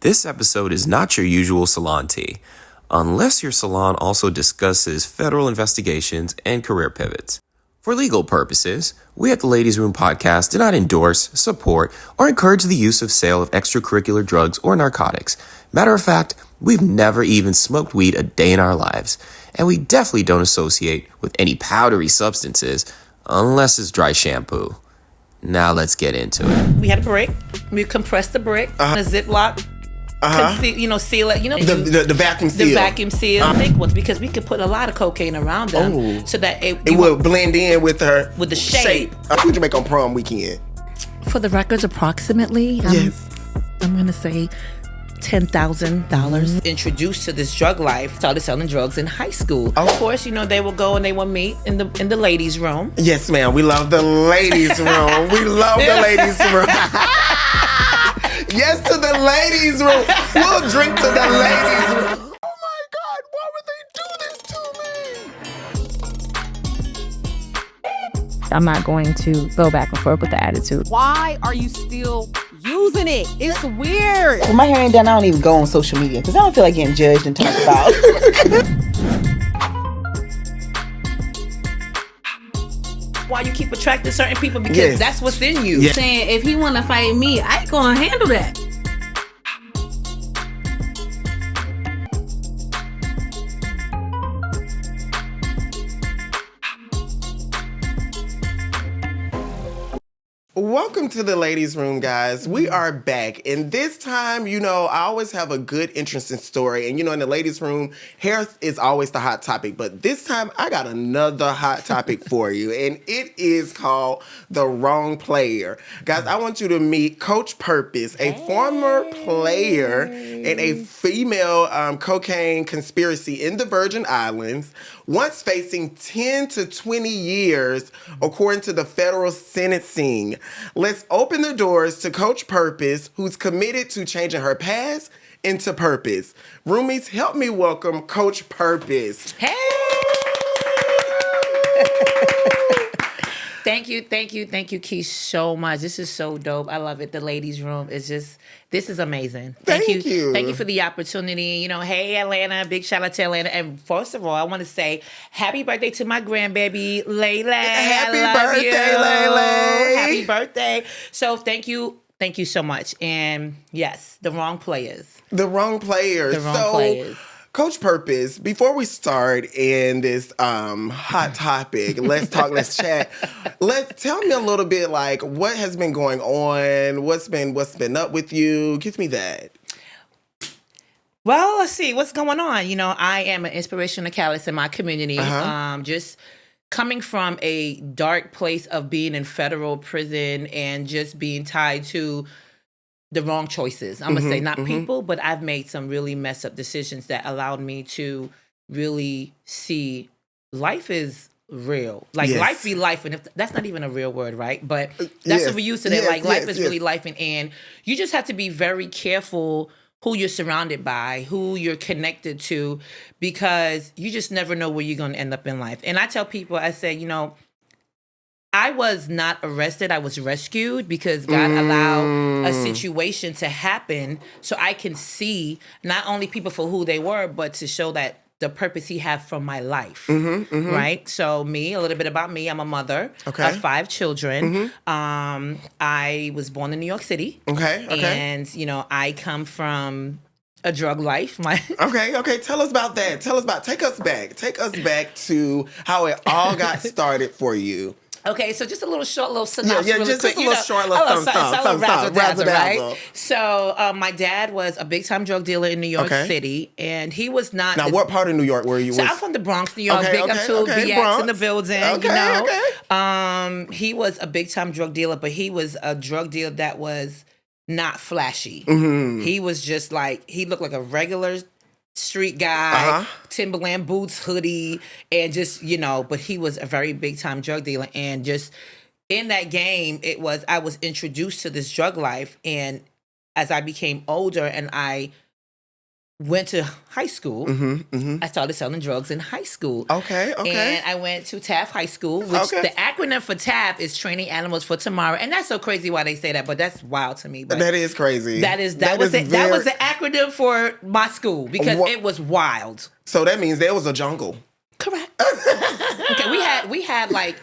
This episode is not your usual salon tea, unless your salon also discusses federal investigations and career pivots. For legal purposes, we at the Ladies Room Podcast do not endorse, support, or encourage the use of sale of extracurricular drugs or narcotics. Matter of fact, we've never even smoked weed a day in our lives, and we definitely don't associate with any powdery substances unless it's dry shampoo. Now let's get into it. We had a brick. We compressed the brick in a Ziploc. Seal it. The vacuum seal. The vacuum seal. Thick ones, because we could put a lot of cocaine around them, so that it will blend in with the shape. What would you make on prom weekend? For the records, approximately. Yes. I'm going to say $10,000. Introduced to this drug life, started selling drugs in high school. Of course, they will go and they will meet in the ladies' room. Yes, ma'am. We love the ladies' room. We love the ladies' room. Yes to the ladies' room. We'll drink to the ladies' room. Oh my God, why would they do this to me? I'm not going to go back and forth with the attitude. Why are you still using it? It's weird. When my hair ain't done, I don't even go on social media because I don't feel like getting judged and talked about. Why you keep attracting certain people? Because that's what's in you. Yes. Saying if he want to fight me, I ain't gonna handle that. Welcome to the ladies' room, guys. We are back, and this time, I always have a good, interesting story. And in the ladies' room, hair is always the hot topic. But this time, I got another hot topic for you, and it is called the wrong player. Guys, I want you to meet Coach Purpose, a former player in a female cocaine conspiracy in the Virgin Islands, once facing 10 to 20 years, according to the federal sentencing. Let's open the doors to Coach Purpose, who's committed to changing her past into purpose. Roomies, help me welcome Coach Purpose. Hey! Thank you, Kesh, so much. This is so dope. I love it. The ladies' room is this is amazing. Thank you. Thank you for the opportunity. Hey, Atlanta. Big shout out to Atlanta. And first of all, I want to say happy birthday to my grandbaby, Lele. Happy birthday, Lele. Happy birthday. So thank you. Thank you so much. And yes, the wrong players. The wrong players. Players. Coach Purpose, before we start in this hot topic, let's talk, let's chat. Tell me a little bit, like, what has been going on? What's been up with you? Give me that. Well, let's see what's going on. I am an inspirational catalyst in my community. Just coming from a dark place of being in federal prison and just being tied to the wrong choices. I'm going to say not people, but I've made some really messed up decisions that allowed me to really see life is real. Like life be life. And if that's not even a real word, right? But that's what we use today. Life is really life. And you just have to be very careful who you're surrounded by, who you're connected to, because you just never know where you're going to end up in life. And I tell people, I say, I was not arrested. I was rescued because God allowed a situation to happen so I can see not only people for who they were, but to show that the purpose He had for my life, right? So a little bit about me. I'm a mother of 5 children. I was born in New York City. Okay. And, I come from a drug life. Okay. Tell us about that. Take us back to how it all got started for you. Okay, so just a little synopsis. Just quick. a little short, razzle-dazzle, right? So my dad was a big-time drug dealer in New York City, and he was not... Now, what part of New York were you? So I'm from the Bronx, New York. Big up to BX Bronx. In the building, He was a big-time drug dealer, but he was a drug dealer that was not flashy. He was just he looked like a regular street guy, Timberland boots, hoodie, and just, but he was a very big time drug dealer. And just in that game, I was introduced to this drug life. And as I became older and I went to high school. I started selling drugs in high school. Okay. And I went to Taft High School, which the acronym for Taft is Training Animals for Tomorrow. And that's so crazy why they say that, but that's wild to me. But that is crazy. That was the acronym for my school because it was wild. So that means there was a jungle. Correct. Okay, we had like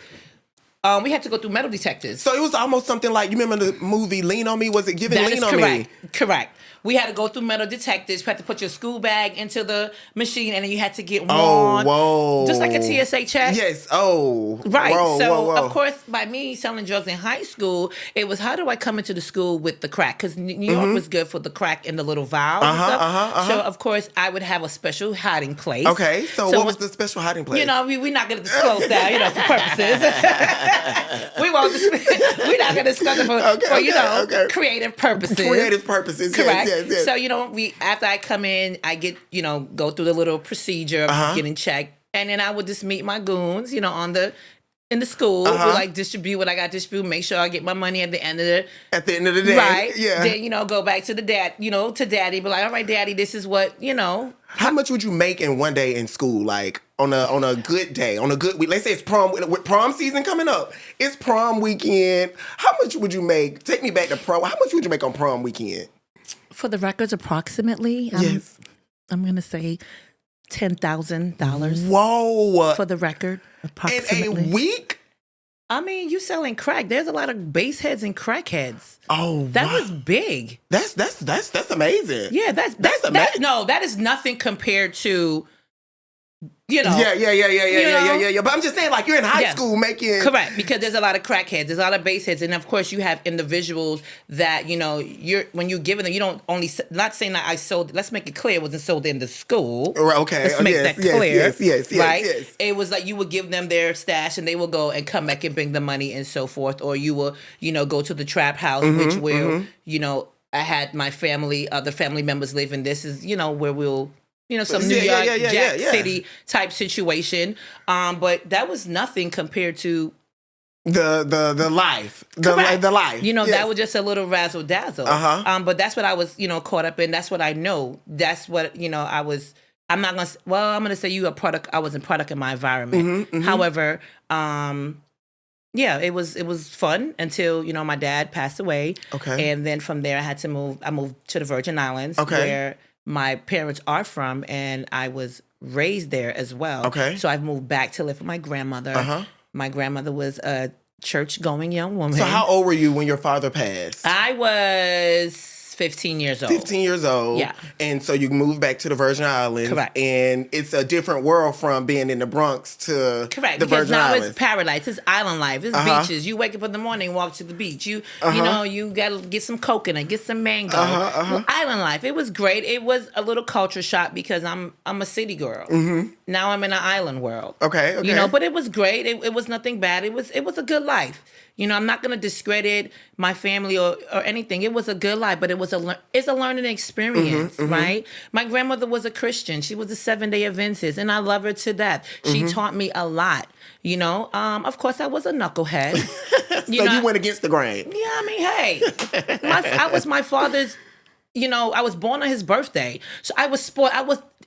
we had to go through metal detectors. So it was almost something like, you remember the movie Lean on Me? Was it giving Lean on Me? Correct. We had to go through metal detectors. You had to put your school bag into the machine, and then you had to get Oh, whoa. just like a TSA check. Yes. Oh. Right. Whoa. Of course, by me selling drugs in high school, it was how do I come into the school with the crack? Because New York was good for the crack and the little vials and stuff. So, of course, I would have a special hiding place. Okay. So what was the special hiding place? You know, we're not going to disclose that, for purposes. We're not going to discuss it for creative purposes. Creative purposes. Correct. Yes. So, after I come in, I get, go through the little procedure of getting checked. And then I would just meet my goons, in the school, we'll distribute what I got to distribute, make sure I get my money at the end of the day. Right. Yeah. Then, go back to the dad, to daddy, be like, all right, daddy, this is what, How much would you make in one day in school? Like on a good day, on a good week. Let's say it's prom season coming up. It's prom weekend. How much would you make? Take me back to prom. How much would you make on prom weekend? For the records, approximately, yes. I'm going to say $10,000. Whoa. For the record, approximately. In a week? I mean, you selling crack. There's a lot of base heads and crackheads. Oh, that was big. That's amazing. Yeah, that's amazing. No, that is nothing compared to, Yeah. But I'm just saying, like, you're in high school making... Correct, because there's a lot of crackheads, there's a lot of base heads, and of course you have individuals that, when you're giving them, you don't only, not saying that I sold, let's make it clear, it wasn't sold in the school. Okay. Let's make that clear. Yes. Right? Yes. It was like you would give them their stash and they will go and come back and bring the money and so forth, or you will, go to the trap house, which will, I had my family, other family members live in. This is, where we'll... some New York, Jack City type situation. But that was nothing compared to the life. The life. That was just a little razzle dazzle. But that's what I was, caught up in. That's what I know. That's what, I was. I'm not gonna. I'm gonna say you a product. I was a product of my environment. However, it was fun until my dad passed away. Okay. And then from there, I moved to the Virgin Islands. Okay. Where my parents are from, and I was raised there as well. Okay. So I've moved back to live with my grandmother. My grandmother was a church-going young woman. So how old were you when your father passed? I was 15 years old. 15 years old. Yeah. And so you moved back to the Virgin Islands. Correct. And it's a different world from being in the Bronx to the Virgin Islands. Because now it's paradise. It's island life. It's beaches. You wake up in the morning, walk to the beach. You got to get some coconut, get some mango. Island life. It was great. It was a little culture shock because I'm a city girl. Now I'm in an island world. Okay. But it was great. It was nothing bad. It was a good life. I'm not going to discredit my family or anything. It was a good life, but it's a learning experience, right? My grandmother was a Christian. She was a 7-day Adventist, and I love her to death. She taught me a lot, Of course, I was a knucklehead. You went against the grain. Yeah, I mean, hey. I was my father's, I was born on his birthday. So I was spoiled.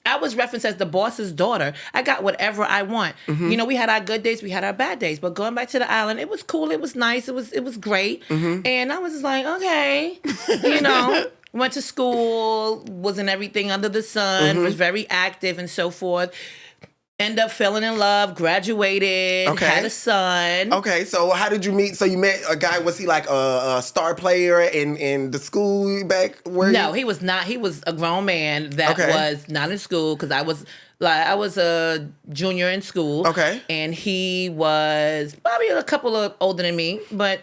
I was referenced as the boss's daughter. I got whatever I want. We had our good days, we had our bad days. But going back to the island, it was cool. It was nice. It was great. And I was just like, okay, went to school, was in everything under the sun, was very active and so forth. End up falling in love, graduated, had a son. Okay, so how did you meet? So you met a guy, was he like a star player in the school back where? No, he was not. He was a grown man that was not in school because I was a junior in school. Okay. And he was probably a couple of older than me, but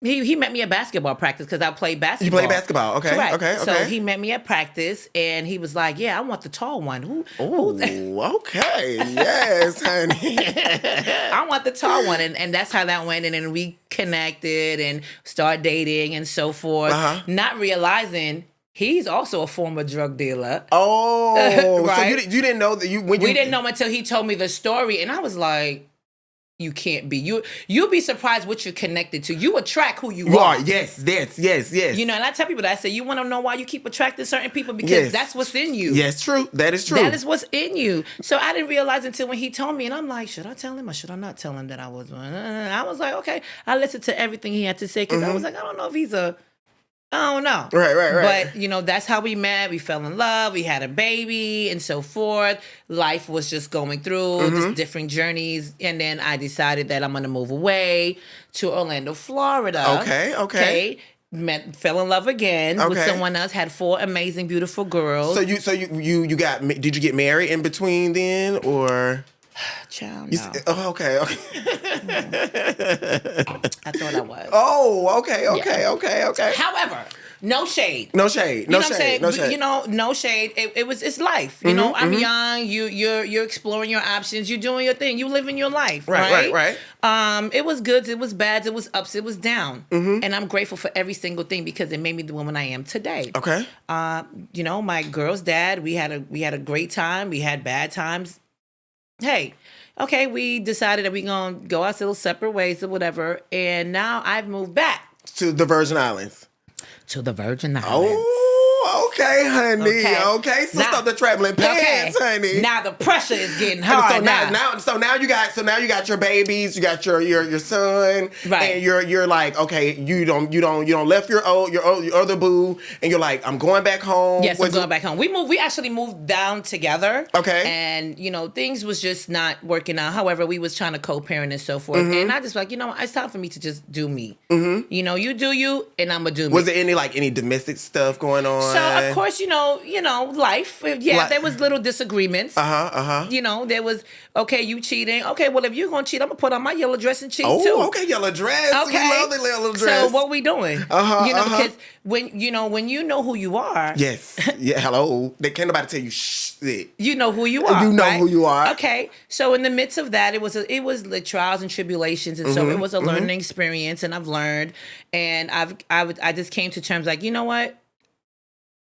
he met me at basketball practice because I played basketball. You played basketball, okay. Correct. Okay. So he met me at practice and he was like, yeah, I want the tall one. Okay. Yes, honey. I want the tall one. And that's how that went. And then we connected and started dating and so forth. Not realizing he's also a former drug dealer. Oh. Right? So you didn't know that we didn't know until he told me the story. And I was like, you can't be. You'll be surprised what you're connected to. You attract who you You are. are. Yes. You know, and I tell people that. I say, you want to know why you keep attracting certain people? Because Yes. that's what's in you. Yes, true. That is true. That is what's in you. So I didn't realize until when he told me, and I'm like, should I tell him or should I not tell him that I was one? I was like, okay. I listened to everything he had to say because I was like, I don't know if he's I don't know. Right. But, you know, that's how we met. We fell in love. We had a baby and so forth. Life was just going through just different journeys. And then I decided that I'm going to move away to Orlando, Florida. Okay. Fell in love again with someone else. Had 4 amazing, beautiful girls. So you got, did you get married in between then or? Child, no. Okay. I thought I was. Oh, okay. However, no shade. No shade. You know what I'm saying? You know, no shade. It's life. You know, I'm young. You're exploring your options. You're doing your thing. You living your life. Right. It was good. It was bad. It was ups. It was down. And I'm grateful for every single thing because it made me the woman I am today. Okay. You know, my girl's dad. We had a great time. We had bad times. Hey, okay, we decided that we're going to go our little separate ways or whatever. And now I've moved back. To the Virgin Islands. To the Virgin Islands. Oh, okay, honey. Okay. So now, stop the traveling pants, honey. Now the pressure is getting hard. So now you got your babies, you got your son, right? And you're like, okay, you don't left your other boo, and you're like, I'm going back home. Yes, I'm going back home. We actually moved down together. Okay. And you know things was just not working out. However, we was trying to co-parent and so forth. And I just like, you know, it's time for me to just do me. You know, you do you, and I'm gonna do me. Was there any domestic stuff going on? So of course, you know, life. Yeah, there was little disagreements. You know, there was you cheating. Okay, well if you're gonna cheat, I'm gonna put on my yellow dress and cheat too. Oh, okay, yellow dress. Okay, we love the yellow dress. So what we doing? You know, because when you know who you are. Yes. Yeah. Hello. They can't nobody tell you shit. You know who you are. You know right? who you are. Okay. So in the midst of that, it was the trials and tribulations, and so it was a learning experience, and I've learned, and I just came to terms like, you know what.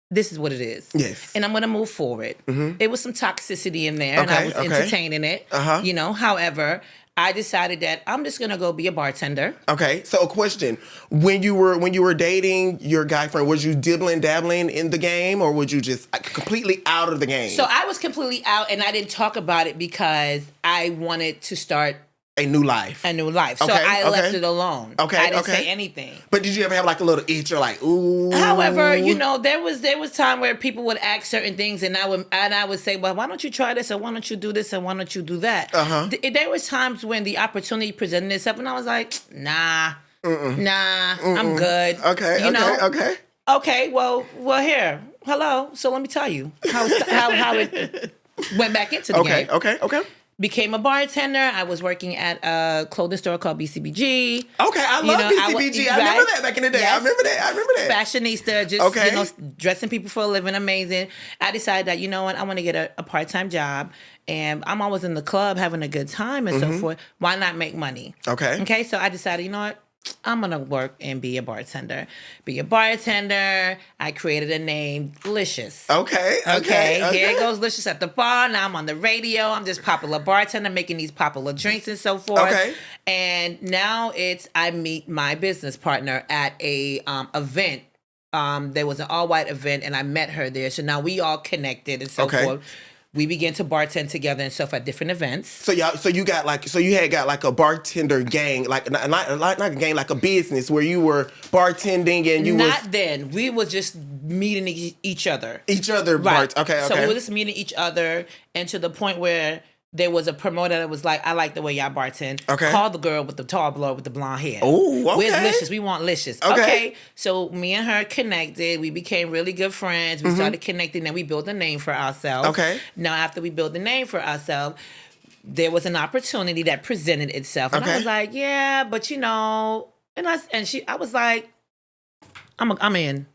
This is what it is. Yes. And I'm going to move forward. It was some toxicity in there, and I was entertaining it. You know, however, I decided that I'm just going to go be a bartender. Okay. So a question. When you were dating your guy friend, was you dabbling in the game, or was you just completely out of the game? So I was completely out, and I didn't talk about it because I wanted to start a new life. So I left it alone. Okay. I didn't say anything. But did you ever have like a little itch or like, ooh? However, you know, there was time where people would ask certain things, and I would say, well, why don't you try this, or why don't you do this, and why don't you do that? There was times when the opportunity presented itself, and I was like, nah, I'm good. Okay. You know? Okay. Okay. Well, here. Hello. So let me tell you how it went back into the game. Okay. Became a bartender. I was working at a clothing store called BCBG. Okay, I love BCBG. I remember that back in the day. Yes. I remember that. Fashionista, just dressing people for a living, amazing. I decided that, you know what, I want to get a part-time job, and I'm always in the club having a good time and so forth. Why not make money? Okay, so I decided, you know what, I'm going to work and be a bartender. I created a name, Licious. Okay. Here goes Licious at the bar. Now I'm on the radio. I'm just popular bartender making these popular drinks and so forth. Okay. And now I meet my business partner at a event. There was an all-white event, and I met her there. So now we all connected and so forth. We began to bartend together and stuff at different events. So you had got like a bartender gang, like not a gang, like a business where you were bartending and you then. We were just meeting each other. Right. Okay. So we were just meeting each other, and to the point where there was a promoter that was like, I like the way y'all bartend. Okay. Call the girl with the tall blower with the blonde hair. Oh, okay. Where's Licious? We want Licious. Okay. So me and her connected. We became really good friends. We started connecting, and we built a name for ourselves. Okay. Now, after we built the name for ourselves, there was an opportunity that presented itself. And I was like, yeah, but you know, I was like, I'm in.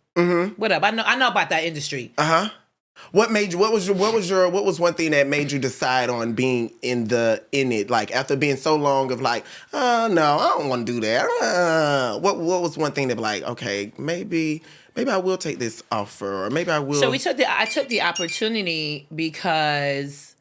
What up? I know about that industry. What was one thing that made you decide on being in it? Like after being so long of like, oh no, I don't want to do that. What was one thing that like, okay, maybe I will take this offer, or maybe I will. So I took the opportunity because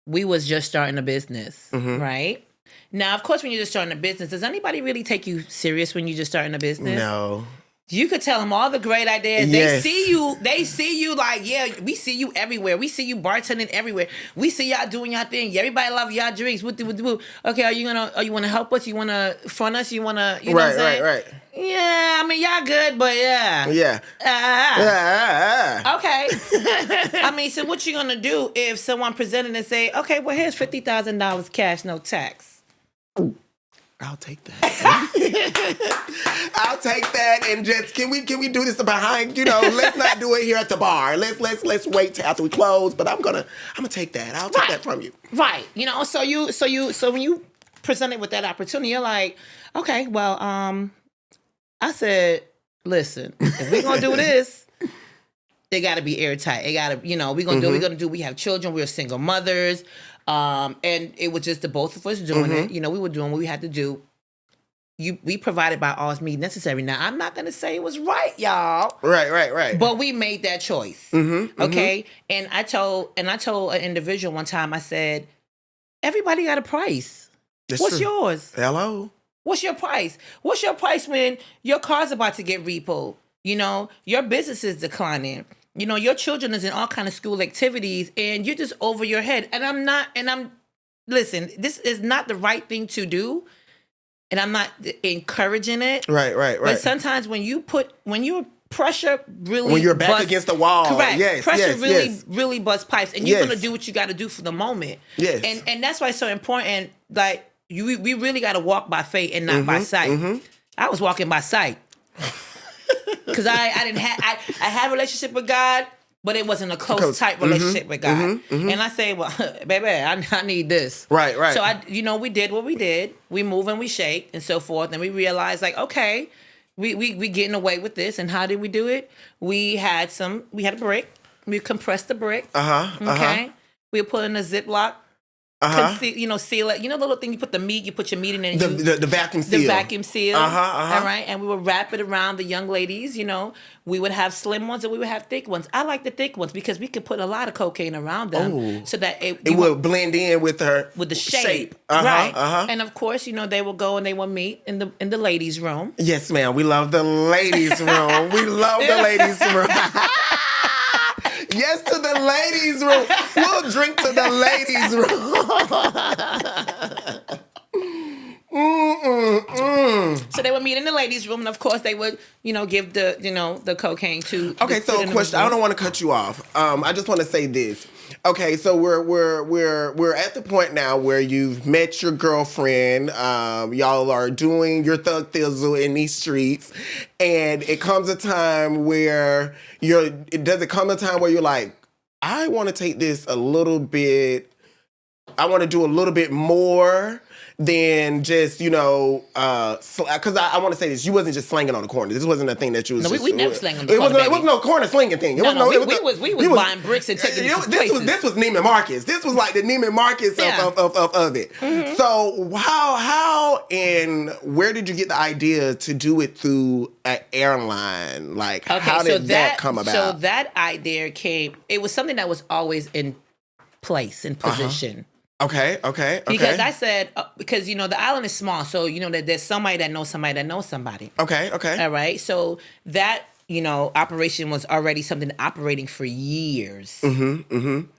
we was just starting a business, right? Now, of course, when you're just starting a business, does anybody really take you serious when you're just starting a business? No. You could tell them all the great ideas. Yes. They see you like, yeah, we see you everywhere. We see you bartending everywhere. We see y'all doing y'all thing. Everybody love y'all drinks. Okay, are you want to help us? You want to front us? You want to, you know what I'm saying? Right. Yeah, I mean, y'all good, but yeah. Yeah. Okay. I mean, so what you going to do if someone presented and say, okay, well, here's $50,000 cash, no tax? I'll take that. I'll take that, and just can we do this behind? Let's not do it here at the bar. Let's wait till after we close. But I'm gonna take that. I'll take that from you. Right. So when you presented with that opportunity, you're like, okay, well, I said, listen, if we're gonna do this, it got to be airtight. It got to, we're gonna do what we're gonna do. We have children. We're single mothers. And it was just the both of us doing it. We were doing what we had to do. We provided by all means necessary. Now, I'm not going to say it was right, y'all. Right. But we made that choice. Okay? And I told an individual one time, I said, everybody got a price. What's true. yours? Hello? What's your price? What's your price when your car's about to get repoed? Your business is declining. Your children is in all kind of school activities and you're just over your head. Listen, this is not the right thing to do. And I'm not encouraging it. Right. But sometimes when you're pressure really when you're back against the wall. Correct. Yes, pressure yes. really busts pipes. And you're going to do what you got to do for the moment. Yes. And that's why it's so important. Like, we really got to walk by faith and not by sight. I was walking by sight. Because I had a relationship with God, but it wasn't a close, tight relationship with God. And I say, well, baby, I need this. Right. So we did what we did. We move and we shake and so forth. And we realized, like, okay, we getting away with this. And how did we do it? We had a brick. We compressed the brick. Okay. We put in a Ziploc. Seal it. The little thing you put your meat in it. The vacuum seal. The vacuum seal. All right. And we would wrap it around the young ladies. We would have slim ones and we would have thick ones. I like the thick ones because we could put a lot of cocaine around them so that it would blend in with the shape. Right. And of course, they will go and they will meet in the ladies' room. Yes, ma'am. We love the ladies' room. We love the ladies' room. Yes, to the ladies' room. We'll drink to the ladies' room. So they would meet in the ladies' room, and of course they would, give the cocaine to. Okay, so question. I don't want to cut you off. I just want to say this. Okay, so we're at the point now where you've met your girlfriend. Y'all are doing your thug thizzle in these streets, and it comes a time where you're like, I want to take this a little bit. I want to do a little bit more than just, because I want to say this. You wasn't just slanging on the corner. This wasn't a thing that you was. No, just, we never slanging on the corner. It wasn't no corner slinging thing. We was buying bricks and taking it to places. This was Neiman Marcus. This was like the Neiman Marcus of it. Mm-hmm. So how and where did you get the idea to do it through an airline? Like, how did that come about? So that idea came. It was something that was always in place, in position. Okay. Because I said, because, the island is small. So, that there's somebody that knows somebody that knows somebody. Okay. All right. So that, operation was already something operating for years.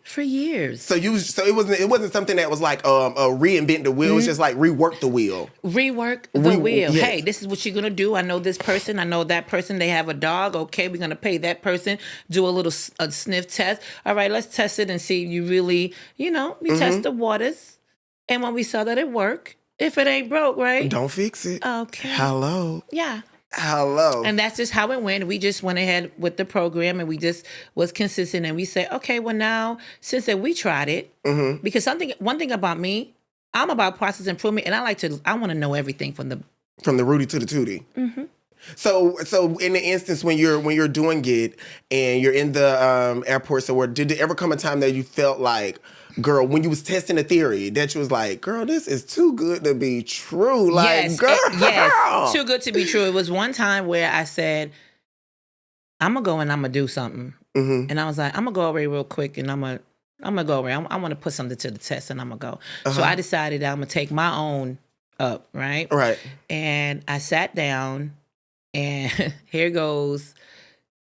For years. So it wasn't something that was like reinvent the wheel. It's just like rework the wheel. Rework the wheel. Yes. Hey, this is what you're going to do. I know this person. I know that person. They have a dog. Okay, we're going to pay that person. Do a sniff test. All right, let's test it and see if you really, we test the waters. And when we saw that it worked, if it ain't broke, right? Don't fix it. Okay. Hello. Yeah. Hello. And that's just how it went. We just went ahead with the program and we just was consistent and we said, okay, well now, since that we tried it, because one thing about me, I'm about process improvement and I want to know everything from the Rudy to the Tootie. So in the instance when you're doing it and you're in the airport somewhere, did there ever come a time that you felt like, girl, when you was testing the theory, that you was like, girl, this is too good to be true. Like, yes, girl. Yes, too good to be true. It was one time where I said, I'm going to go and I'm going to do something. And I was like, I'm going to go away real quick and I'm going I'm gonna go around. I want to put something to the test, and I'm gonna go. So I decided I'm gonna take my own up, right? Right. And I sat down, and here goes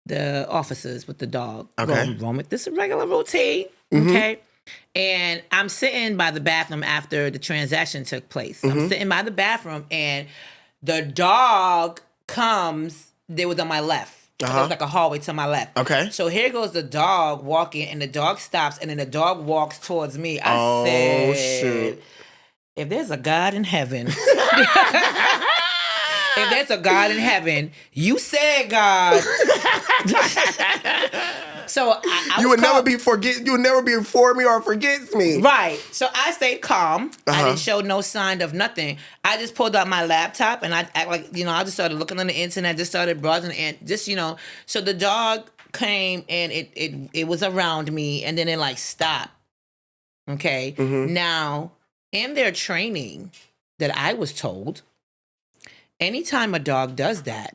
the officers with the dog. Okay. This is a regular routine. Okay. And I'm sitting by the bathroom after the transaction took place. I'm sitting by the bathroom, and the dog comes. They was on my left. There was like a hallway to my left. Okay. So here goes the dog walking, and the dog stops, and then the dog walks towards me. I said, shoot. if there's a God in heaven, if there's a God in heaven, you said God. So I You would never be for me or forgets me. Right. So I stayed calm. I didn't show no sign of nothing. I just pulled out my laptop and I act like, I just started looking on the internet, just started browsing and just, so the dog came and it was around me and then it like stopped. Okay. Now, in their training that I was told, anytime a dog does that,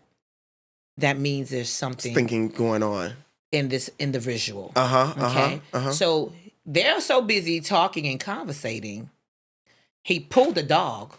that means there's something Thinking going on in this individual. Okay. So they're so busy talking and conversating. He pulled the dog.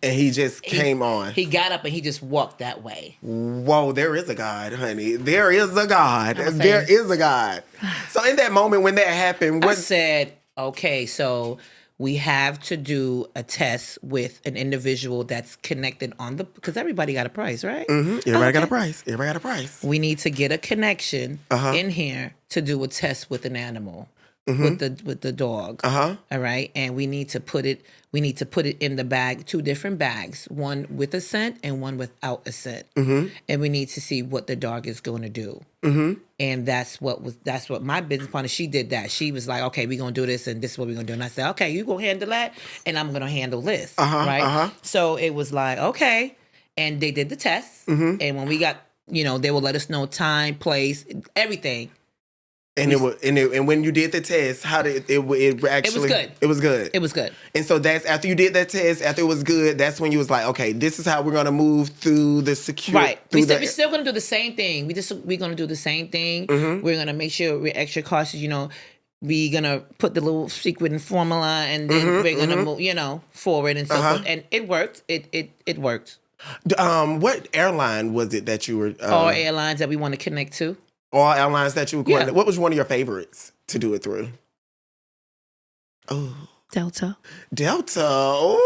And he just came on. He got up and he just walked that way. Whoa, there is a God, honey. There is a God. There is a God. So in that moment when that happened, I said, okay, so we have to do a test with an individual that's connected because everybody got a price, right? Everybody got a price. Everybody got a price. We need to get a connection in here to do a test with an animal, with the dog. All right, and we need to put it in the bag, 2 different bags, one with a scent and one without a scent, and we need to see what the dog is going to do. And that's what my business partner, she did that. She was like, okay, we're going to do this and this is what we're going to do. And I said, okay, you going to handle that and I'm going to handle this. Right. So it was like, okay. And they did the test. And when we got, they will let us know time, place, everything. And and when you did the test, how did it actually? It was good. It was good. And so that's after you did that test, after it was good, that's when you was like, okay, this is how we're gonna move through the security. Right. We're still gonna do the same thing. We're gonna do the same thing. We're gonna make sure we're extra cautious. We're gonna put the little secret formula, and then we're gonna move, forward and so forth. And it worked. It worked. What airline was it that you were? All airlines that we want to connect to. All airlines that you were going to. What was one of your favorites to do it through? Oh. Delta. Oh.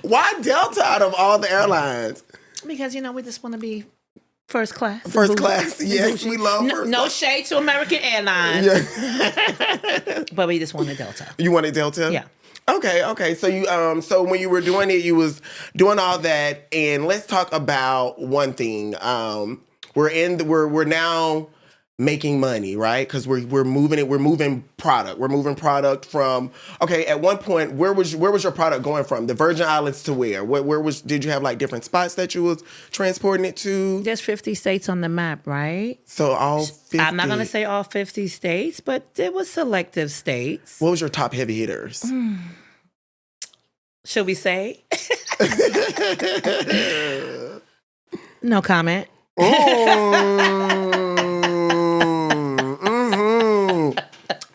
Why Delta out of all the airlines? Because, we just want to be first class. First class, yes. We love first class. No shade to American Airlines. Yeah. But we just wanted Delta. You wanted Delta? Yeah. Okay. So you so when you were doing it, you was doing all that, and let's talk about one thing. We're now making money, right? Because we're moving product from. Okay, at one point, where was your product going from? The Virgin Islands to where? Did you have like different spots that you was transporting it to? There's 50 states on the map, right? So all 50. I'm not gonna say all 50 states, but there was selective states. What was your top heavy hitters? Should we say? No comment.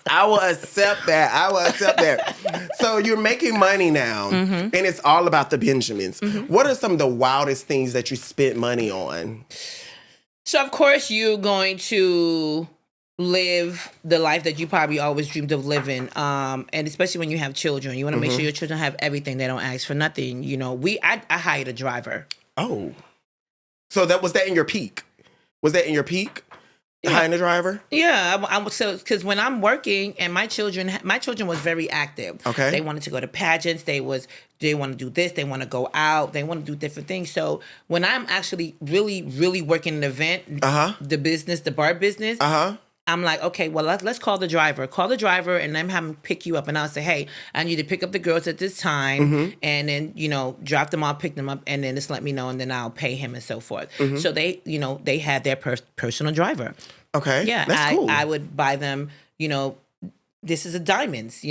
I will accept that. So you're making money now, and it's all about the Benjamins. What are some of the wildest things that you spent money on? So, of course, you're going to live the life that you probably always dreamed of living. And especially when you have children, you want to make sure your children have everything. They don't ask for nothing. I hired a driver. Oh. So was that in your peak? Was that in your peak? Hiring a driver? Yeah, so because when I'm working and my children was very active. Okay. They wanted to go to pageants. They want to do this. They want to go out. They want to do different things. So when I'm actually really, really working an event, the bar business, I'm like, okay, well, let's call the driver. Call the driver and then have him pick you up. And I'll say, hey, I need to pick up the girls at this time. And then, drop them off, pick them up, and then just let me know, and then I'll pay him and so forth. So they had their personal driver. Okay. Yeah. That's cool. I would buy them, this is a diamonds,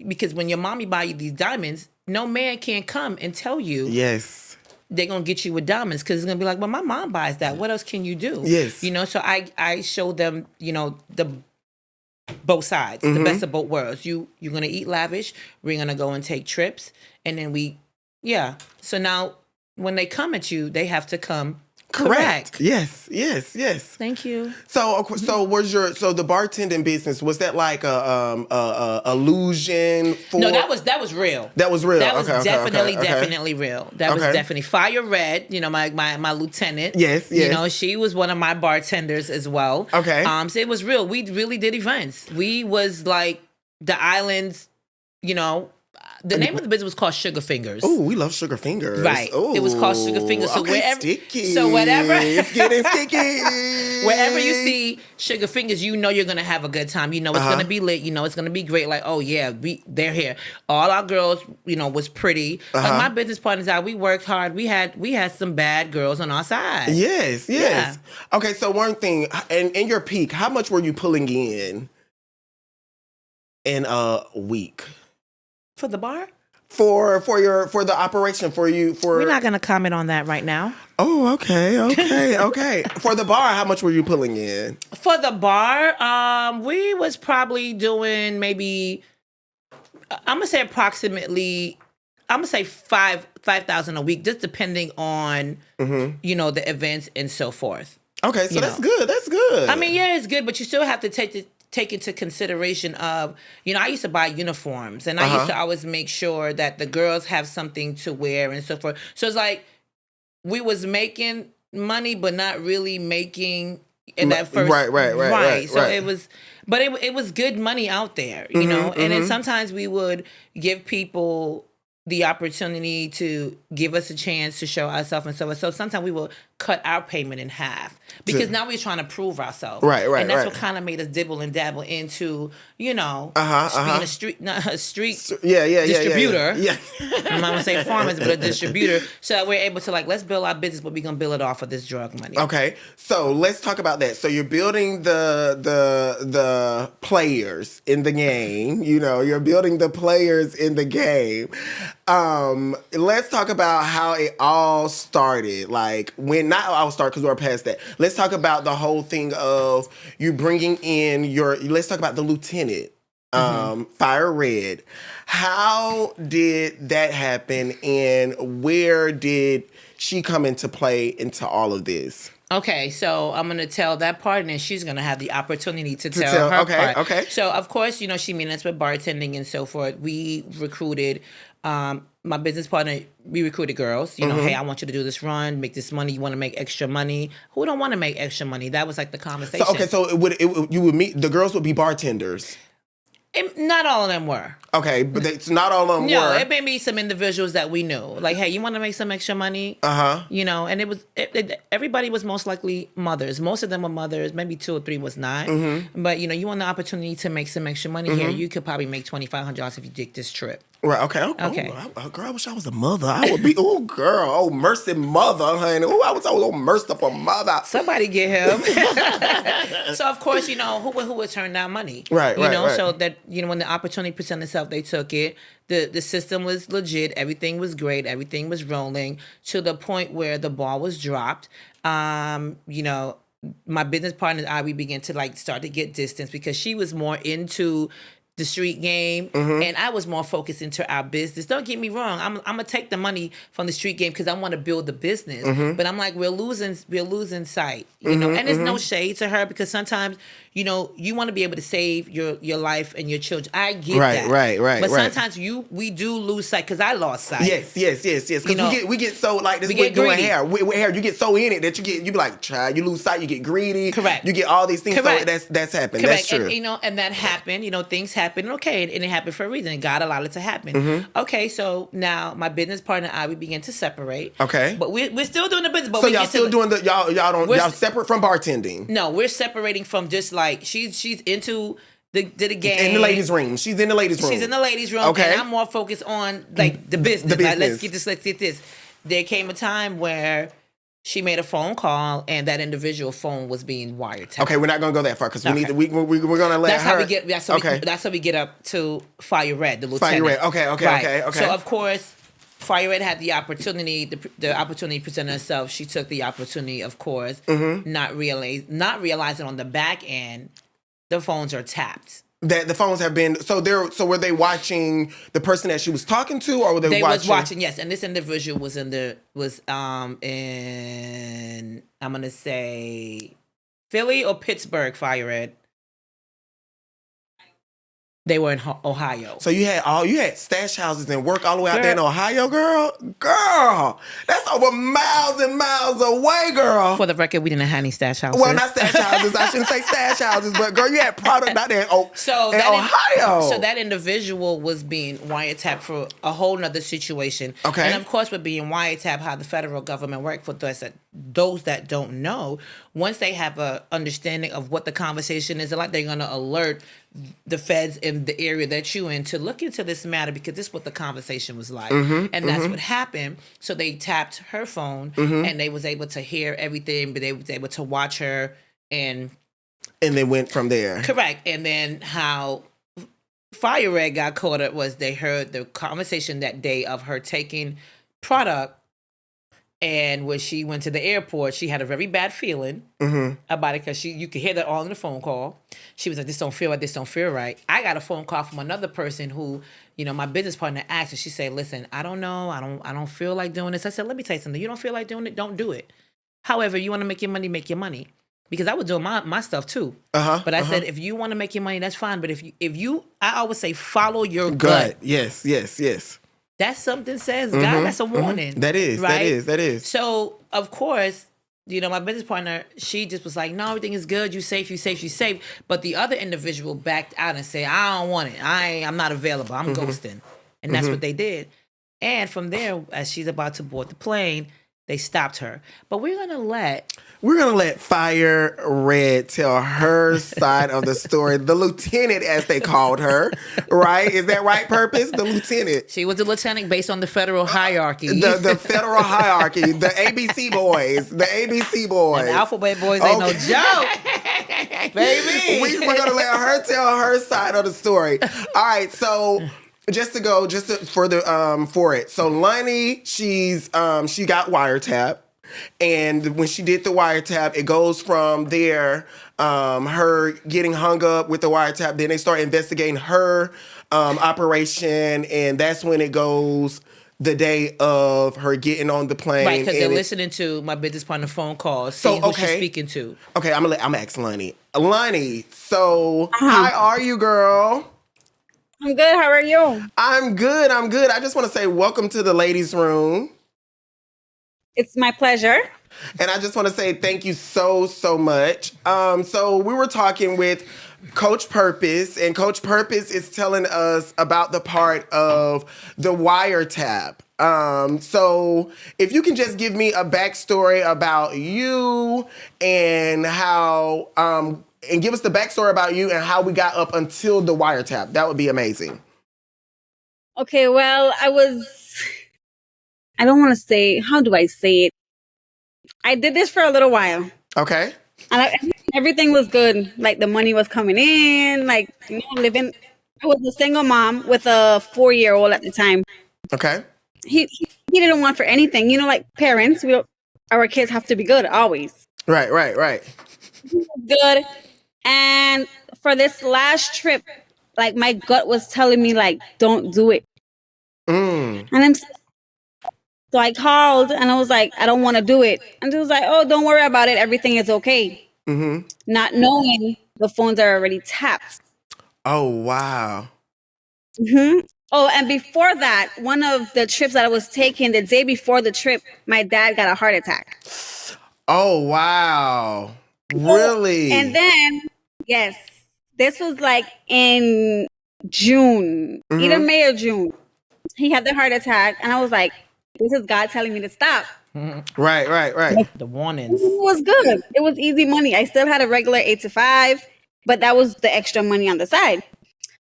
because when your mommy buy you these diamonds, no man can come and tell you. Yes. they're gonna get you with diamonds because it's gonna be like, well, my mom buys that. What else can you do? Yes. You know, so I show them, you know, the both sides, the best of both worlds. You're gonna eat lavish. We're gonna go and take trips, and then So now when they come at you, they have to come correct. Yes. Thank you. So was the bartending business, was that like a illusion for? No, that was real. That was real. That was Okay. definitely real. That was definitely Fire Red. You know, my lieutenant. Yes. You know, she was one of my bartenders as well. Okay. So it was real. We really did events. We was like the island's, you know. The name of the business was called Sugar Fingers. Oh, we love Sugar Fingers. Right. Ooh. It was called Sugar Fingers. So sticky. So whatever. It's getting sticky. Wherever you see Sugar Fingers, you know you're gonna have a good time. You know it's gonna be lit. You know it's gonna be great. Like, oh yeah, they're here. All our girls, you know, was pretty. Like my business partners out, we worked hard. We had some bad girls on our side. Yes. Yeah. Okay, so one thing, and in your peak, how much were you pulling in a week? For the bar? For the operation for you for We're not gonna comment on that right now. Oh, okay. For the bar, how much were you pulling in? For the bar, we was probably doing maybe I'm gonna say approximately 5,000 a week, just depending on you know, the events and so forth. Okay, so that's good. That's good. I mean, yeah, it's good, but you still have to take into consideration of, you know, I used to buy uniforms and I used to always make sure that the girls have something to wear and so forth. So it's like we was making money, but not really making in that first. Right. So it was, but it was good money out there, you know, and then sometimes we would give people the opportunity to give us a chance to show ourselves and so on. So sometimes we will cut our payment in half because now we're trying to prove ourselves. Right. And that's what kind of made us dibble and dabble into, you know, being a street distributor. Yeah. I'm not gonna say farmers, but a distributor. So that we're able to like, let's build our business, but we're gonna build it off of this drug money. Okay. So let's talk about that. So you're building the players in the game. You know, you're building the players in the game. Let's talk about how it all started. Like not all started because we're past that. Let's talk about the whole thing of you bringing in let's talk about the lieutenant, Fire Red. How did that happen and where did she come into play into all of this? Okay, so I'm gonna tell that part, and then she's gonna have the opportunity to tell her part. Okay. So of course, you know, she meets us with bartending and so forth. We recruited my business partner. We recruited girls. You know, hey, I want you to do this run, make this money. You want to make extra money? Who don't want to make extra money? That was like the conversation. So you would meet the girls would be bartenders. Not all of them were. Okay, but not all of them were. No, it may be some individuals that we knew. Like, hey, you want to make some extra money? You know, and everybody was most likely mothers. Most of them were mothers. Maybe 2 or 3 was not. But, you know, you want the opportunity to make some extra money here. You could probably make $2,500 if you take this trip. Right, okay. Okay. Girl, I wish I was a mother. I would be, mercy mother, honey. I was merciful mother. Somebody get him. So, of course, you know, who would turn down money? Right, you know, right. so that, you know, when the opportunity presented itself, they took it. The system was legit. Everything was great. Everything was rolling to the point where the ball was dropped. You know, my business partner and I, we began to like start to get distance because she was more into the street game, and I was more focused into our business. Don't get me wrong, I'm gonna take the money from the street game because I want to build the business. But I'm like, we're losing sight, you know. And there's no shade to her because sometimes, you know, you want to be able to save your life and your children. I get that, right. But sometimes we do lose sight because I lost sight. Yes. Because You know, we get so like this. we We get doing greedy. hair. With hair, you get so in it that you be like, child, you lose sight. You get greedy. Correct. You get all these things. Correct. So that's happened. Correct. That's true. And, you know, and that happened. You know, things happen. Okay, and it happened for a reason. God allowed it to happen. Okay, so now my business partner and I, we began to separate. Okay. But we're still doing the business. But So y'all still doing y'all separate from bartending? No, we're separating from just like she's into the game. In the ladies' room. She's in the ladies' room. She's in the ladies' room. Okay. And I'm more focused on like the business. Like, let's get this. There came a time where she made a phone call and that individual phone was being wiretapped. Okay, we're not gonna go that far because Okay. we're gonna let That's her. how we get. That's how we get up to Fire Red, the lieutenant. Fire Red. Okay. Right. So of course, Fire Red had the opportunity, the opportunity presented herself. She took the opportunity, of course, not realizing on the back end, the phones are tapped. That the phones have been so were they watching the person that she was talking to, or were they watching? Was watching, yes. And this individual was in I'm gonna say Philly or Pittsburgh, Fire Red. They were in Ohio. So you had stash houses and work all the way out there in Ohio, girl. Girl, that's over miles and miles away, girl. For the record, we didn't have any stash houses. Well, not stash houses. I shouldn't say stash houses, but girl, you had product out there in Ohio. So that individual was being wiretapped for a whole nother situation. Okay. And of course, with being wiretapped, how the federal government works, for those that don't know, once they have a understanding of what the conversation is like, they're going to alert the feds in the area that you in to look into this matter, because this is what the conversation was like. And that's what happened. So they tapped her phone and they was able to hear everything, but they was able to watch her and they went from there. Correct. And then how Fire Red got caught up was they heard the conversation that day of her taking product. And when she went to the airport, she had a very bad feeling about it, because you could hear that all in the phone call. She was like, "This don't feel right. This don't feel right." I got a phone call from another person who, my business partner asked her. She said, "Listen, I don't know. I don't feel like doing this." I said, "Let me tell you something. You don't feel like doing it, don't do it. However, you want to make your money, make your money." Because I was doing my stuff too. But I said, if you want to make your money, that's fine. But if you, I always say, follow your gut. Yes. That's something says God. That's a warning. That is. Right? That is. So of course, my business partner, she just was like, "No, everything is good. You safe. But the other individual backed out and said, "I don't want it. I'm not available. I'm ghosting." And that's what they did. And from there, as she's about to board the plane, they stopped her. But we're gonna let Fire Red tell her side of the story. The lieutenant, as they called her, right? Is that right, Purpose? The lieutenant. She was a lieutenant based on the federal hierarchy. The federal hierarchy. The ABC boys. The ABC boys. And the Alphabet boys ain't no joke. Baby. We're going to let her tell her side of the story. All right, so... for it. So Lonnie, she got wiretap. And when she did the wiretap, it goes from there, her getting hung up with the wiretap. Then they start investigating her operation. And that's when it goes the day of her getting on the plane. Right, because they're listening to my business partner phone calls, seeing who she's speaking to. Okay, I'm gonna ask Lonnie. Lonnie, so how are you, girl? I'm good. How are you? I'm good. I just want to say welcome to the ladies' room. It's my pleasure. And I just want to say thank you so much. So we were talking with Coach Purpose, and Coach Purpose is telling us about the part of the wiretap. So if you can just give me a backstory about you and how... and give us the backstory about you and how we got up until the wiretap. That would be amazing. Okay, well, I don't want to say, how do I say it? I did this for a little while. Okay. And everything was good. Like, the money was coming in, living. I was a single mom with a 4-year-old at the time. Okay. He didn't want for anything. Like parents, our kids have to be good always. Right. Good. And for this last trip, my gut was telling me, don't do it. And so I called and I was like, I don't want to do it. And it was like, oh, don't worry about it. Everything is okay. Not knowing the phones are already tapped. Oh, wow. Oh, and before that, one of the trips that I was taking, the day before the trip, my dad got a heart attack. Oh, wow. Really? And then, yes, this was in June, either May or June. He had the heart attack, and I was like, this is God telling me to stop. Right. The warnings. It was good. It was easy money. I still had a regular 8 to 5, but that was the extra money on the side.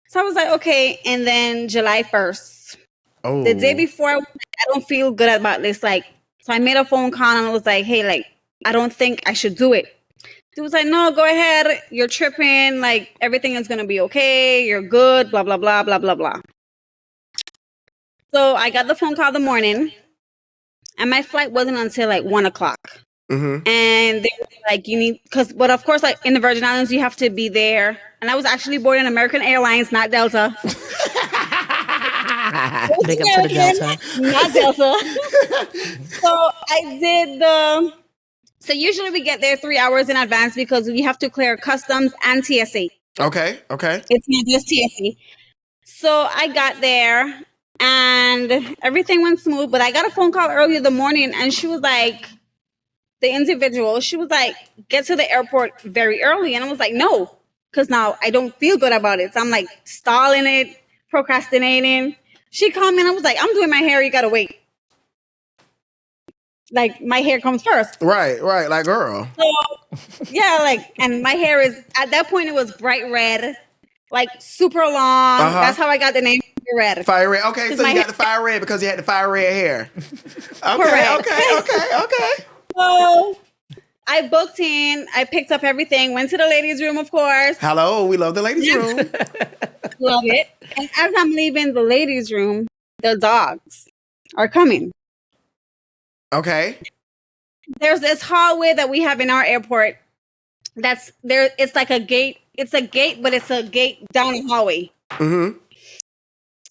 So I was like, okay. And then July 1st, the day before, I don't feel good about this. So I made a phone call and I was like, hey, I don't think I should do it. He was like, no, go ahead. You're tripping. Everything is going to be okay. You're good. Blah, blah, blah, blah, blah, blah. So I got the phone call in the morning, and my flight wasn't until like 1:00. And they were like, you need, but of course, like in the Virgin Islands, you have to be there. And I was actually boarding American Airlines, not Delta. Big up to the Delta. Not Delta. So I did so usually we get there 3 hours in advance because we have to clear customs and TSA. Okay. It's not just TSA. So I got there and everything went smooth, but I got a phone call earlier in the morning and she was like, the individual, she was like, get to the airport very early. And I was like, no, because now I don't feel good about it. So I'm like stalling it, procrastinating. She called me and I was like, I'm doing my hair. You got to wait. Like my hair comes first. Right. Like, girl. So, yeah, like, and my hair is, at that point, it was bright red, like super long. That's how I got the name Fire Red. Fire red. Okay, so you got the fire red because you had the fire red hair. Okay. So I booked in, I picked up everything, went to the ladies' room, of course. Hello, we love the ladies' room. Love it. And as I'm leaving the ladies' room, the dogs are coming. Okay. There's this hallway that we have in our airport that's there. It's like a gate. It's a gate, but it's a gate down a hallway.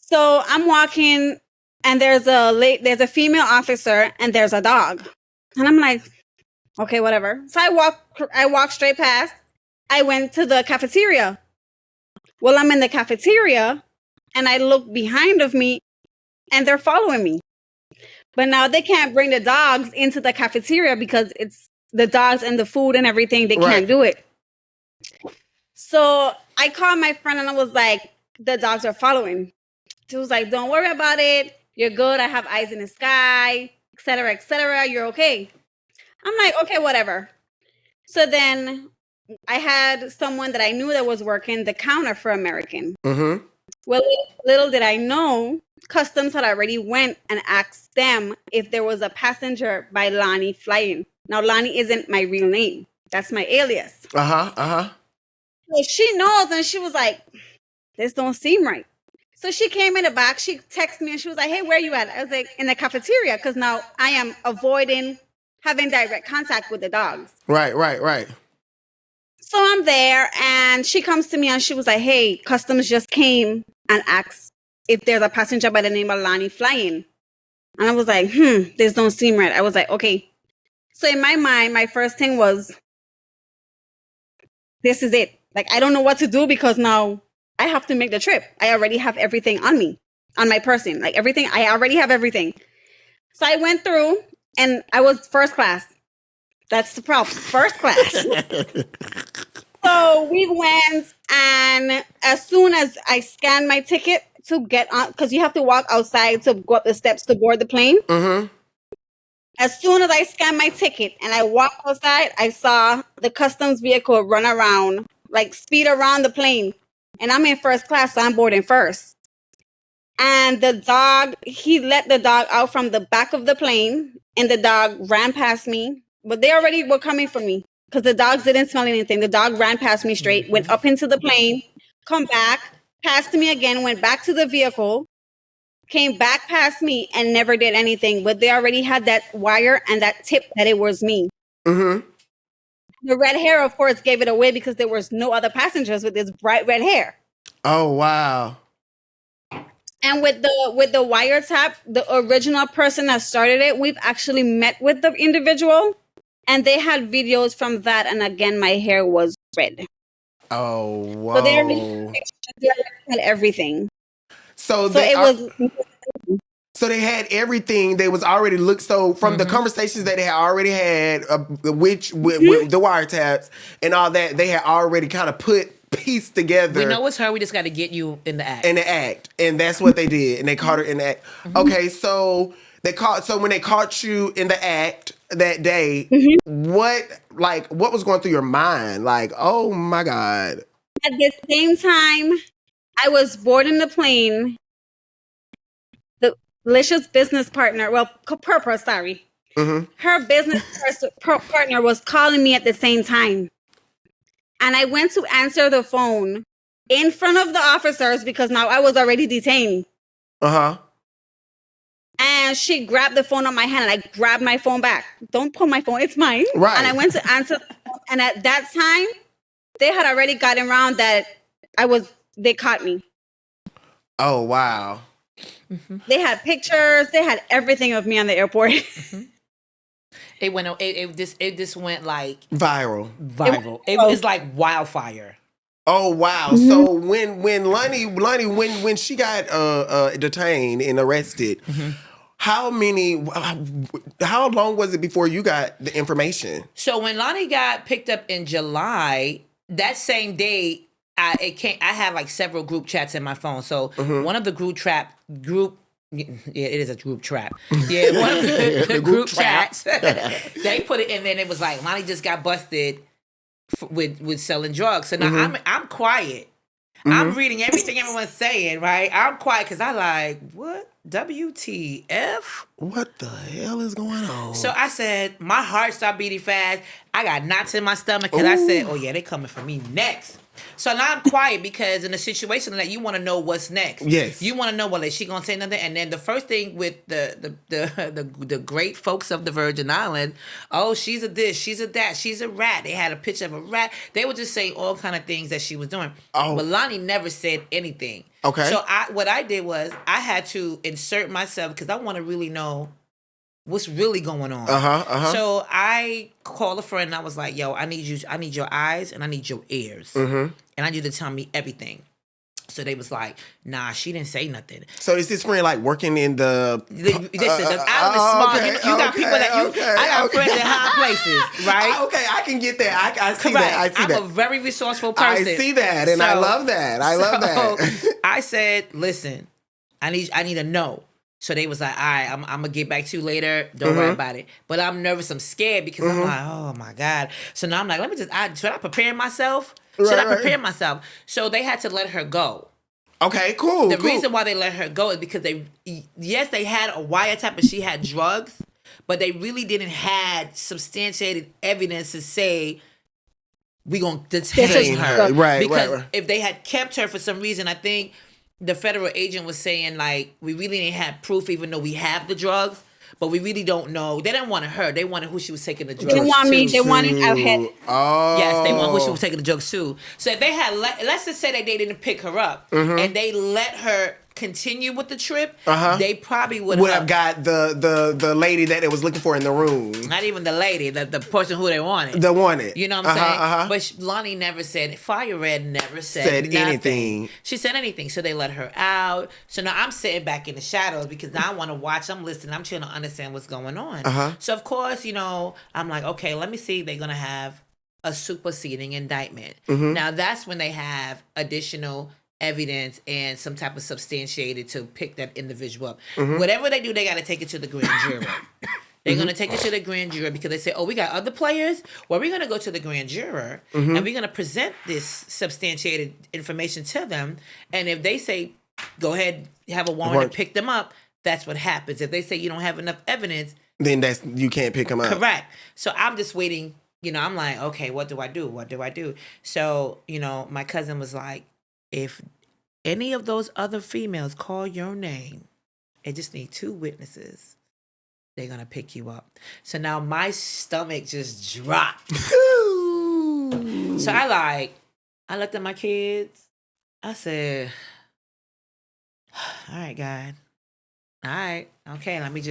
So I'm walking and there's a female officer and there's a dog. And I'm like, okay, whatever. So I walk straight past. I went to the cafeteria. Well, I'm in the cafeteria and I look behind of me and they're following me. But now they can't bring the dogs into the cafeteria because it's the dogs and the food and everything. They can't do it. So I called my friend and I was like, the dogs are following. She was like, don't worry about it. You're good. I have eyes in the sky, et cetera, et cetera. You're okay. I'm like, okay, whatever. So then I had someone that I knew that was working the counter for American. Well, little did I know, customs had already went and asked them if there was a passenger by Lonnie flying. Now, Lonnie isn't my real name. That's my alias. So she knows, and she was like, this don't seem right. So she came in the back. She texted me, and she was like, hey, where you at? I was like, in the cafeteria, because now I am avoiding having direct contact with the dogs. Right. So I'm there, and she comes to me, and she was like, hey, customs just came and asked if there's a passenger by the name of Lonnie flying. And I was like, this don't seem right. I was like, okay. So in my mind, my first thing was, this is it. Like, I don't know what to do because now I have to make the trip. I already have everything on me, on my person. Like everything, I already have everything. So I went through and I was first class. That's the problem. First class. So we went, and as soon as I scanned my ticket to get on, because you have to walk outside to go up the steps to board the plane. As soon as I scanned my ticket and I walked outside, I saw the customs vehicle run around, like speed around the plane. And I'm in first class, so I'm boarding first. And the dog, he let the dog out from the back of the plane, and the dog ran past me. But they already were coming for me because the dogs didn't smell anything. The dog ran past me straight, went up into the plane, come back, passed me again, went back to the vehicle, came back past me, and never did anything. But they already had that wire and that tip that it was me. The red hair, of course, gave it away because there was no other passengers with this bright red hair. Oh, wow. And with the wiretap, the original person that started it, we've actually met with the individual, and they had videos from that. And again, my hair was red. Oh, wow. So they had everything. So they had everything. They was already looked. So from the conversations that they had already had, with the wiretaps and all that, they had already kind of pieced together. We know it's her. We just got to get you in the act. And that's what they did. And they caught her in the act. Okay, so when they caught you in the act that day, what was going through your mind? Like, oh my God. At the same time, I was boarding the plane. The Alicia's business partner, her business partner was calling me at the same time. And I went to answer the phone in front of the officers because now I was already detained. then she grabbed the phone on my hand, and I grabbed my phone back. Don't pull my phone, it's mine. Right. And I went to answer the phone, and at that time, they had already gotten around that they caught me. Oh, wow. Mm-hmm. They had pictures, they had everything of me on the airport. Mm-hmm. It just went like viral. It was like wildfire. Oh wow! Mm-hmm. So when Lonnie when she got detained and arrested, Mm-hmm. how long was it before you got the information? So when Lonnie got picked up in July, that same day, I had like several group chats in my phone. So one of the it is a group trap. Yeah, one of the group chats, they put it in there and it was like, Lonnie just got busted with selling drugs. So now I'm quiet. I'm reading everything everyone's saying, right? I'm quiet because I like, what? WTF? What the hell is going on? So I said, my heart started beating fast. I got knots in my stomach because I said, oh yeah, they coming for me next. So now I'm quiet because in a situation like you want to know what's next. Yes. You want to know, well, is she gonna say nothing? And then the first thing with the great folks of the Virgin Island, oh, she's a this, she's a that, she's a rat. They had a picture of a rat. They were just saying all kind of things that she was doing. Oh. But Lonnie never said anything. Okay. So what I did was I had to insert myself because I want to really know what's really going on. So I called a friend and I was like, yo, I need your eyes and I need your ears. And I need you to tell me everything. So they was like, nah, she didn't say nothing. So is this friend like working in the... Listen, the island is small. Okay, you got people that I got friends in high places, right? Okay, I can get that. I see Correct. that. I see I'm that. a very resourceful person. I see that, and I love that. I love that. I said, listen, I need to know. So they was like, all right, I'm gonna get back to you later. Don't worry about it. But I'm nervous. I'm scared because I'm like, oh my God. So now I'm like, should I prepare myself? Should I prepare myself? So they had to let her go. Okay, cool. The reason why they let her go is because they had a wiretap and she had drugs, but they really didn't have substantiated evidence to say we gonna detain her. Right, because if they had kept her for some reason, I think the federal agent was saying like we really didn't have proof, even though we have the drugs, but we really don't know. They didn't want her. They wanted who she was taking the drugs. They want me. They wanted our head. Oh, yes, they want who she was taking the drugs to. So if they had, let's just say that they didn't pick her up and they let her continue with the trip, they probably would have got the lady that they was looking for in the room. Not even the lady, the person who they wanted. The wanted. You know what I'm saying? But Lonnie never said, Fire Red never said anything. She said anything. So they let her out. So now I'm sitting back in the shadows because now I want to watch. I'm listening. I'm trying to understand what's going on. So of course, I'm like, okay, let me see. They're going to have a superseding indictment. Now that's when they have additional evidence and some type of substantiated to pick that individual up. Whatever they do, they got to take it to the grand jury. They're going to take it to the grand jury because they say, oh, we got other players? Well, we're going to go to the grand juror and we're going to present this substantiated information to them. And if they say, go ahead, have a warrant and pick them up, that's what happens. If they say you don't have enough evidence, then you can't pick them up. Correct. So I'm just waiting. I'm like, okay, what do I do? What do I do? So, my cousin was like, if any of those other females call your name, they just need 2 witnesses, they're going to pick you up. So now my stomach just dropped. So I looked at my kids. I said, all right, God. All right. Okay, let me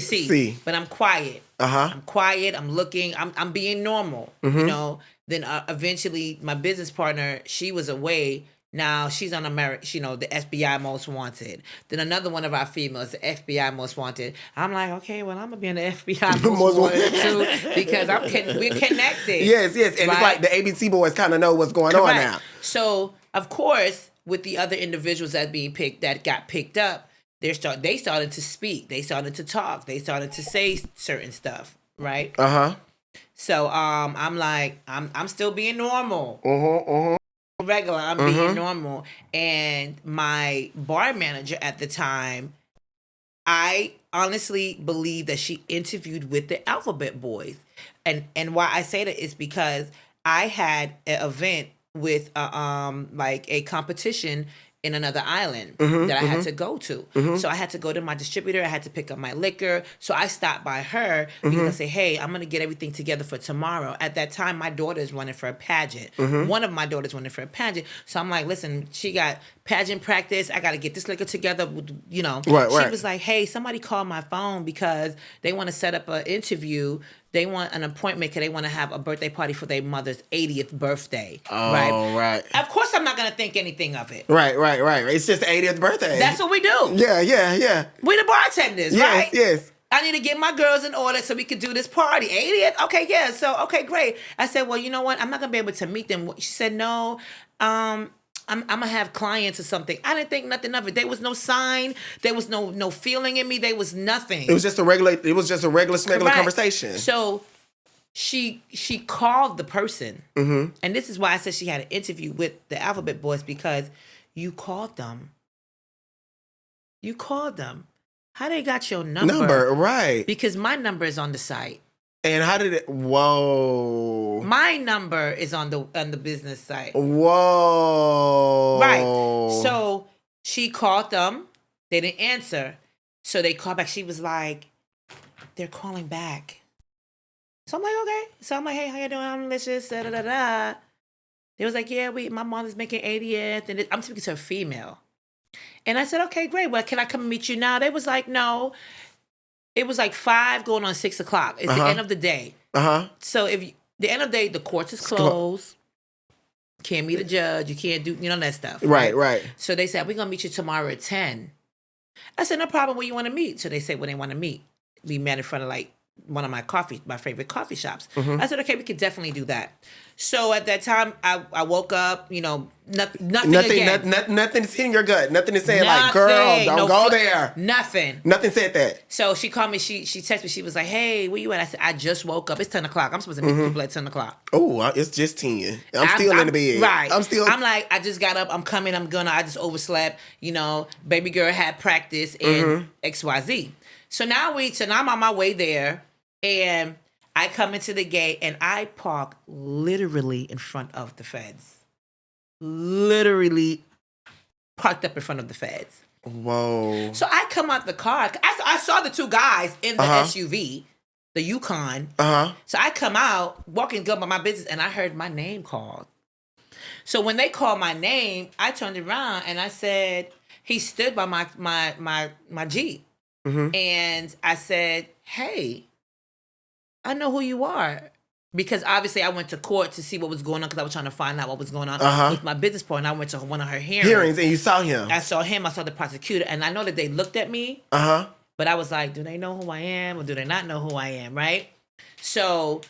see. But I'm quiet. I'm quiet. I'm looking. I'm being normal. Then eventually my business partner, she was away. Now she's on America, the FBI most wanted. Then another one of our females, the FBI most wanted. I'm like, okay, well, I'm gonna be in the FBI most wanted too because we're connected. Yes, and right? It's like the ABC boys kind of know what's going on now. So of course, with the other individuals that got picked up, they started to speak. They started to talk. They started to say certain stuff. Right. So I'm like, I'm still being normal. Regular, I'm being normal. And my bar manager at the time, I honestly believe that she interviewed with the Alphabet Boys. And why I say that is because I had an event with like a competition in another island that I had to go to. So I had to go to my distributor. I had to pick up my liquor. So I stopped by her because I said, hey, I'm going to get everything together for tomorrow. At that time, my daughter is running for a pageant. One of my daughters running for a pageant. So I'm like, listen, she got pageant practice. I got to get this liquor together. You know, she was like, hey, somebody called my phone because they want to set up an interview. They want an appointment because they want to have a birthday party for their mother's 80th birthday. Oh, right. Of course, I'm not going to think anything of it. Right. It's just the 80th birthday. That's what we do. Yeah. We the bartenders, right? Yes. I need to get my girls in order so we could do this party. 80th? Okay, yeah. So, okay, great. I said, well, you know what? I'm not going to be able to meet them. She said, no, I'm going to have clients or something. I didn't think nothing of it. There was no sign. There was no feeling in me. There was nothing. It was just a regular smuggling conversation. So she called the person. And this is why I said she had an interview with the Alphabet Boys, because you called them. How they got your number? Right. Because my number is on the site. And how did it? Whoa. My number is on the business site. Whoa. Right. So she called them. They didn't answer. So they called back. She was like, they're calling back. So I'm like, okay. So I'm like, hey, how you doing? I'm delicious. Da, da, da, da. They was like, yeah, my mother's making 80th. And I'm speaking to a female. And I said, okay, great. Well, can I come and meet you now? They was like, no. It was like 5 going on 6 o'clock. It's the end of the day. So the end of the day, the courts is closed. Can't meet a judge. You can't do, that stuff. Right. So they said, we're going to meet you tomorrow at 10. I said, no problem. Where you want to meet? So they said, well, they want to meet. We met in front of like one of my favorite coffee shops. I said, okay, we could definitely do that. So at that time, I woke up, nothing is hitting your gut. Nothing is saying like, girl, don't go there. Nothing. Nothing said that. So she called me. She texted me. She was like, hey, where you at? I said, I just woke up. It's 10 o'clock. I'm supposed to meet people at 10 o'clock. Oh, it's just 10. I'm still in the bed. Right. I'm like, I just got up. I'm coming. I just overslept. Baby girl had practice in XYZ. So now I'm on my way there. And I come into the gate and I park literally in front of the feds. Literally parked up in front of the feds. Whoa. So I come out the car. I saw the 2 guys in the SUV, the Yukon. So I come out, walking good about my business, and I heard my name called. So when they called my name, I turned around and I said, he stood by my Jeep. And I said, hey, I know who you are. Because obviously I went to court to see what was going on because I was trying to find out what was going on with my business partner. I went to one of her hearings. And you saw him. I saw him. I saw the prosecutor. And I know that they looked at me. But I was like, do they know who I am or do they not know who I am, right? So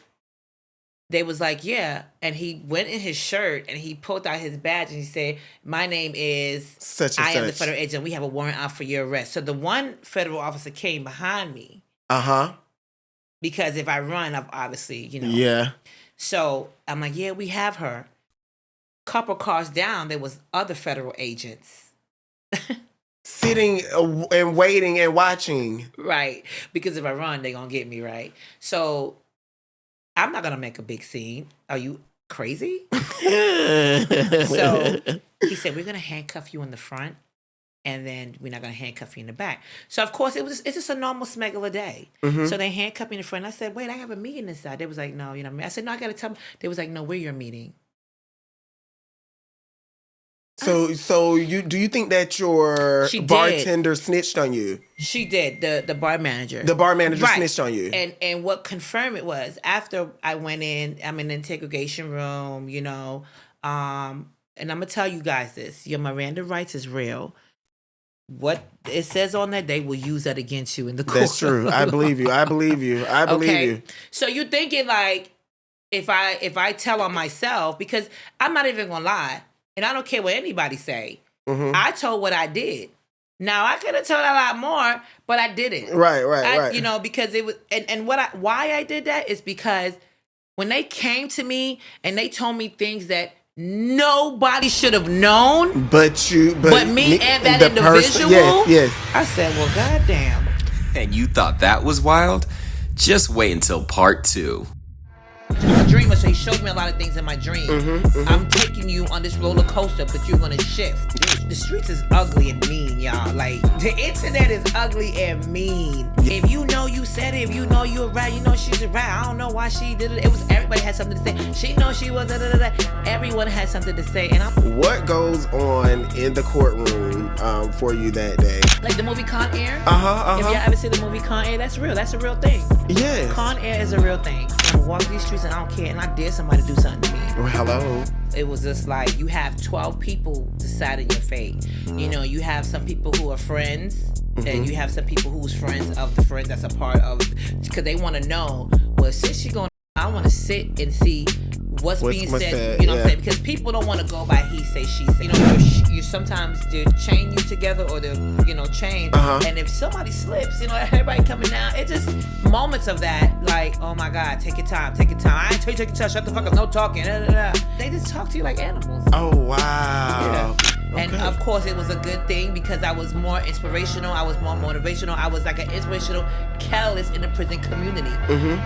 they was like, yeah. And he went in his shirt and he pulled out his badge and he said, my name is such and I am the such. federal agent. We have a warrant out for your arrest. So the one federal officer came behind me. Because if I run, I've obviously, Yeah. So I'm like, yeah, we have her. Couple cars down, there was other federal agents. Sitting and waiting and watching. Right. Because if I run, they're going to get me, right? So I'm not going to make a big scene. Are you crazy? So he said, we're going to handcuff you in the front. And then we're not going to handcuff you in the back. So, of course, it's just a normal smuggler day. So they handcuffed me in the front. I said, wait, I have a meeting inside. They was like, no, I said, no, I got to tell them. They was like, no, where your meeting? So do you think that your bartender snitched on you? She did. The bar manager. The bar manager snitched on you. And what confirmed it was after I went in, I'm in the interrogation room, and I'm going to tell you guys this. Your Miranda rights is real. What it says on that, they will use that against you in the court. That's true. I believe you. I believe you. So you're thinking like, if I tell on myself, because I'm not even gonna lie, and I don't care what anybody say. I told what I did. Now I could have told a lot more, but I didn't. Right. Because it was, and why I did that is because when they came to me and they told me things that nobody should have known, but me and that individual. Yes. I said, well, goddamn. And you thought that was wild? Just wait until part 2. I'm a dreamer, so he showed me a lot of things in my dream. I'm taking you on this roller coaster, but you're gonna shift. The streets is ugly and mean, y'all. Like, the internet is ugly and mean. If you know you said it, if you know you're right, you know she's right. I don't know why she did it. It was everybody had something to say. She knows she was Everyone had something to say. And what goes on in the courtroom for you that day? Like the movie Con Air. If y'all ever see the movie Con Air, that's real. That's a real thing. Yes. Con Air is a real thing. I'm walking these streets and I don't care. And I dare somebody do something to me. Well, hello. It was just like you have 12 people deciding your fate. You know, you have some people who are friends, and you have some people who's friends of the friends that's a part of, because they want to know, well, since she going, I want to sit and see what's being said. You know what I'm saying? Because people don't want to go by he say, she say. You know, you sometimes they chain you together or they chain. And if somebody slips, everybody coming down. It's just moments of that, like, oh my God, take your time. I ain't tell you take your time. Shut the fuck up. No talking. They just talk to you like animals. Oh wow. Yeah. Okay. And of course, it was a good thing because I was more inspirational. I was more motivational. I was like an inspirational catalyst in the prison community.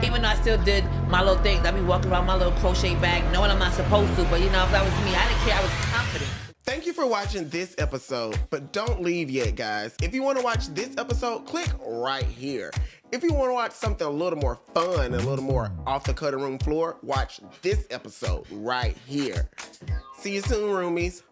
Even though I still did my little things. I'd be walking around my little crochet bag, knowing I'm not supposed to. But if that was me, I didn't care. I was confident. Thank you for watching this episode, but don't leave yet, guys. If you want to watch this episode, click right here. If you want to watch something a little more fun, a little more off the cutting room floor, watch this episode right here. See you soon, roomies.